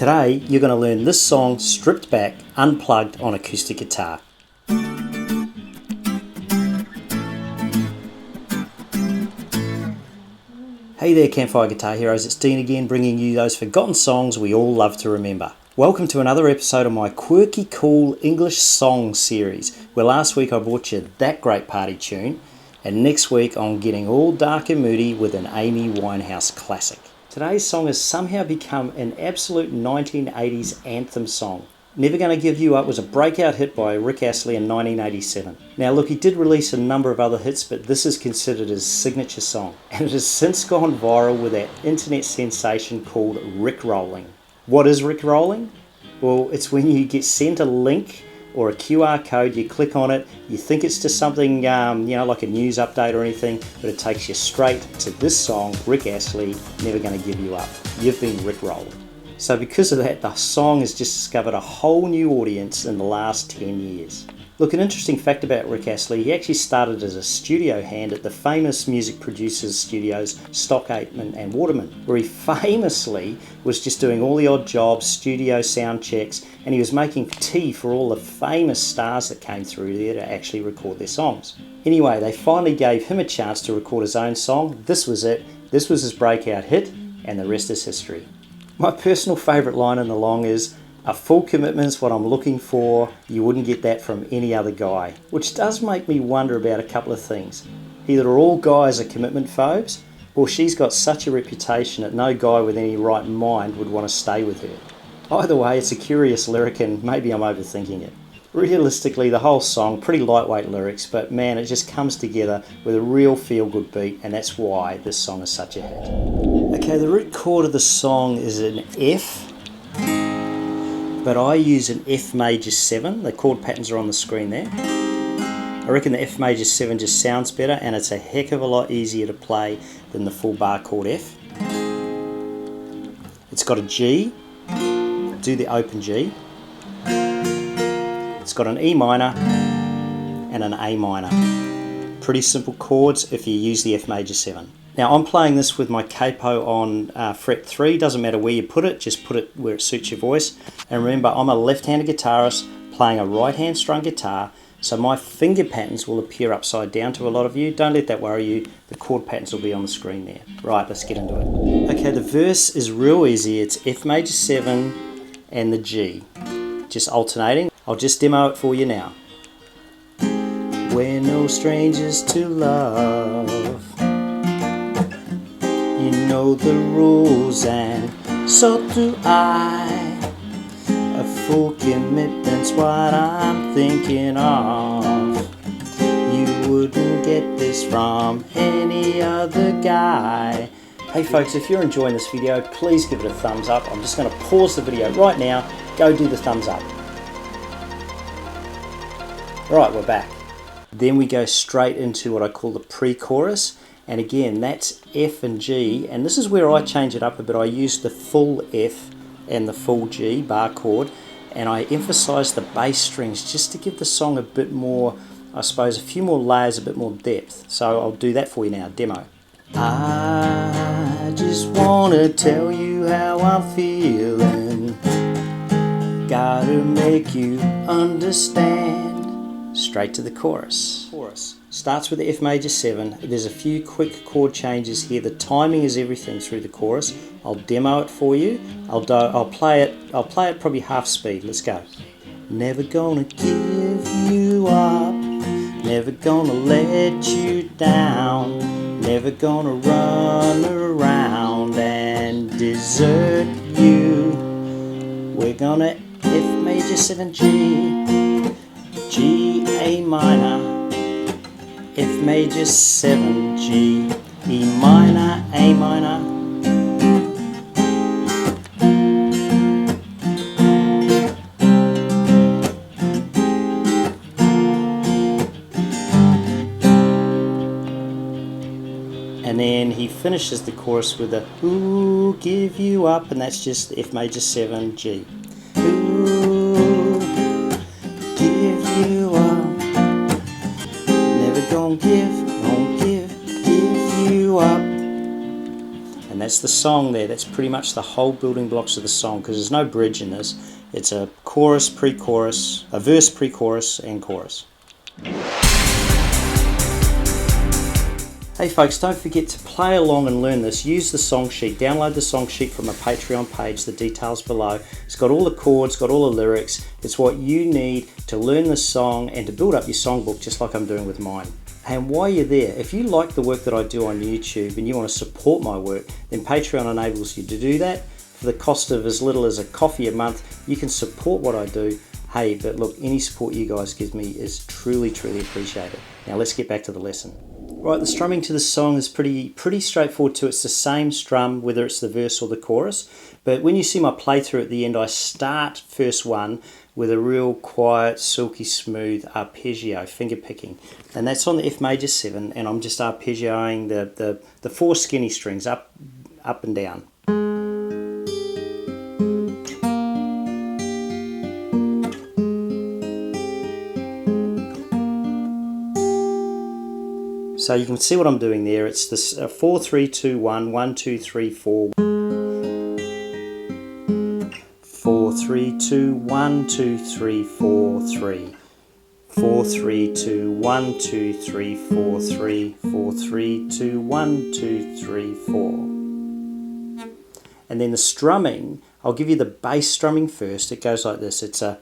Today you're going to learn this song stripped back, unplugged on acoustic guitar. Hey there Campfire Guitar Heroes, it's Dean again, bringing you those forgotten songs we all love to remember. Welcome to another episode of my quirky cool English song series, where last week I brought you That Great Party Tune, and next week I'm getting all dark and moody with an Amy Winehouse classic. Today's song has somehow become an absolute 1980s anthem song. Never Gonna Give You Up was a breakout hit by Rick Astley in 1987. Now look, he did release a number of other hits, but this is considered his signature song, and it has since gone viral with that internet sensation called rickrolling. What is rickrolling? Well, it's when you get sent a link or a QR code, you click on it, you think it's to something, like a news update or anything, but it takes you straight to this song, Rick Astley, Never Gonna Give You Up. You've been rickrolled. So because of that, the song has just discovered a whole new audience in the last 10 years. Look, an interesting fact about Rick Astley, he actually started as a studio hand at the famous music producers studios Stock Aikman and Waterman, where he famously was just doing all the odd jobs, studio sound checks, and he was making tea for all the famous stars that came through there to actually record their songs. Anyway, they finally gave him a chance to record his own song. This was it. This was his breakout hit, and the rest is history. My personal favourite line in the long is, "A full commitment's what I'm looking for, you wouldn't get that from any other guy," which does make me wonder about a couple of things. Either all guys are commitment phobes, or she's got such a reputation that no guy with any right mind would want to stay with her. Either way, it's a curious lyric and maybe I'm overthinking it. Realistically, the whole song, pretty lightweight lyrics, but man, it just comes together with a real feel-good beat, and that's why this song is such a hit. Okay, the root chord of the song is an F, but I use an F major 7. The chord patterns are on the screen there. I reckon the F major 7 just sounds better, and it's a heck of a lot easier to play than the full bar chord F. It's got a G, do the open G. It's got an E minor and an A minor. Pretty simple chords if you use the F major 7. Now I'm playing this with my capo on fret 3, doesn't matter where you put it, just put it where it suits your voice. And remember, I'm a left-handed guitarist playing a right-hand strung guitar, so my finger patterns will appear upside down to a lot of you. Don't let that worry you, the chord patterns will be on the screen there. Right, let's get into it. Okay, the verse is real easy. It's F major 7 and the G, just alternating. I'll just demo it for you now. We're no strangers to love, you know the rules and so do I. A full commitment's what I'm thinking of, you wouldn't get this from any other guy. Hey folks, if you're enjoying this video, please give it a thumbs up. I'm just going to pause the video right now, go do the thumbs up. Right, we're back. Then we go straight into what I call the pre-chorus, and again that's F and G, and this is where I change it up a bit. I use the full F and the full G bar chord, and I emphasize the bass strings just to give the song a bit more, I suppose, a few more layers, a bit more depth. So I'll do that for you now, demo. I just wanna tell you how I'm feeling, gotta make you understand. Straight to the chorus. Starts with the F major 7. There's a few quick chord changes here. The timing is everything through the chorus. I'll demo it for you. I'll play it probably half speed. Let's go. Never gonna give you up, never gonna let you down, never gonna run around and desert you. We're gonna F major 7 G, G, A minor, F major 7 G, E minor, A minor. And then he finishes the chorus with a "Ooh, give you up," and that's just F major 7 G. Ooh, give you up, never gonna give you up. And And that's the song there. That's pretty much the whole building blocks of the song, because there's no bridge in this. It's a chorus, pre-chorus, a verse, pre-chorus, and chorus. Hey folks, don't forget to play along and learn this. Use the song sheet. Download the song sheet from a Patreon page. The details below. It's got all the chords, got all the lyrics. It's what you need to learn this song and to build up your songbook, just like I'm doing with mine. And while you're there, if you like the work that I do on YouTube and you want to support my work, then Patreon enables you to do that. For the cost of as little as a coffee a month, you can support what I do. Hey, but look, any support you guys give me is truly, truly appreciated. Now let's get back to the lesson. Right, the strumming to the song is pretty straightforward too. It's the same strum, whether it's the verse or the chorus. But when you see my playthrough at the end, I start verse 1 with a real quiet, silky smooth arpeggio, finger picking. And that's on the F major 7, and I'm just arpeggioing the 4 skinny strings up and down. So you can see what I'm doing there. It's this 4, 3, 2, 1, 1, 2, 3, 4. 4, 3, 2, 1, 2, 3, 4, 3. 4, 3, 2, 1, 2, 3, 4, 3. 4, 3, 2, 1, 2, 3, 4. And then the strumming, I'll give you the bass strumming first. It goes like this. It's a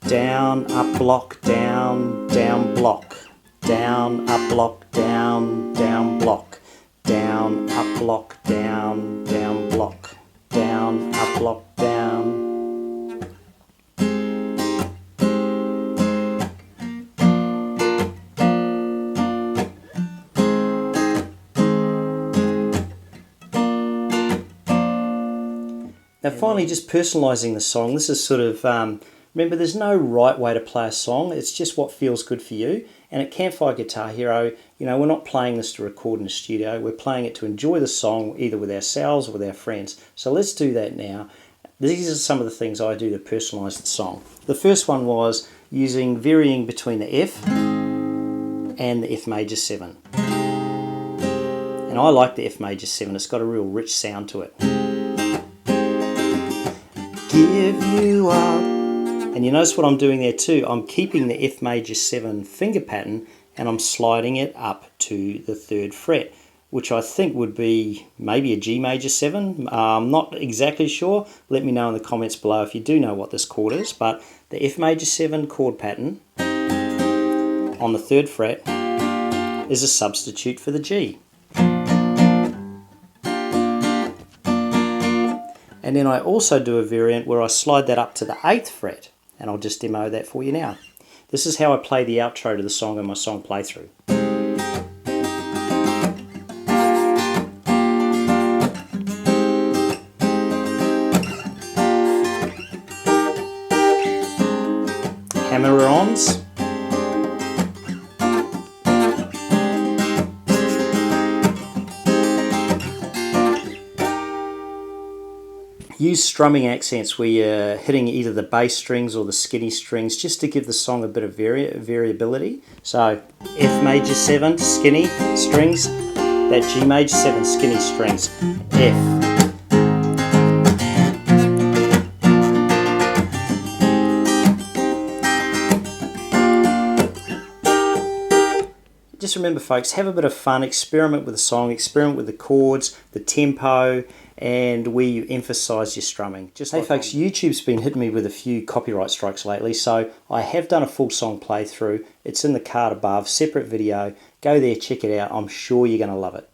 down, up, block, down, down, block. Down, up, block, down, down, block. Down, up, block, down, down, block. Down, up, block, down. Now finally, just personalising the song. This is sort of, remember there's no right way to play a song, it's just what feels good for you. And at Campfire Guitar Hero, you know, we're not playing this to record in a studio, we're playing it to enjoy the song either with ourselves or with our friends. So let's do that now. These are some of the things I do to personalise the song. The first one was varying between the F and the F major 7. And I like the F major 7, it's got a real rich sound to it. Give you up. And you notice what I'm doing there too. I'm keeping the F major 7 finger pattern and I'm sliding it up to the 3rd fret, which I think would be maybe a G major 7. I'm not exactly sure. Let me know in the comments below if you do know what this chord is. But the F major 7 chord pattern on the 3rd fret is a substitute for the G. And then I also do a variant where I slide that up to the 8th fret. And I'll just demo that for you now. This is how I play the outro to the song in my song playthrough. Hammer-ons. Use strumming accents where you're hitting either the bass strings or the skinny strings just to give the song a bit of variability. So F major 7 skinny strings, that G major 7 skinny strings, F. Just remember folks, have a bit of fun, experiment with the song, experiment with the chords, the tempo, and where you emphasize your strumming. Hey folks, YouTube's been hitting me with a few copyright strikes lately, so I have done a full song playthrough. It's in the card above, separate video. Go there, check it out. I'm sure you're going to love it.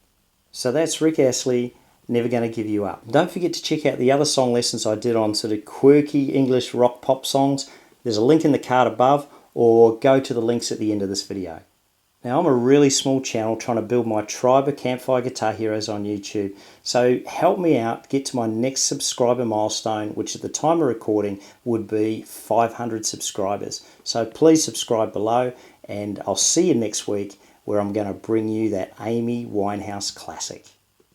So that's Rick Astley, Never Gonna Give You Up. Don't forget to check out the other song lessons I did on sort of quirky English rock pop songs. There's a link in the card above, or go to the links at the end of this video. Now I'm a really small channel trying to build my tribe of Campfire Guitar Heroes on YouTube, so help me out get to my next subscriber milestone, which at the time of recording would be 500 subscribers. So please subscribe below, and I'll see you next week where I'm going to bring you that Amy Winehouse classic.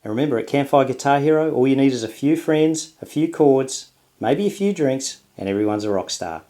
And remember, at Campfire Guitar Hero, all you need is a few friends, a few chords, maybe a few drinks, and everyone's a rock star.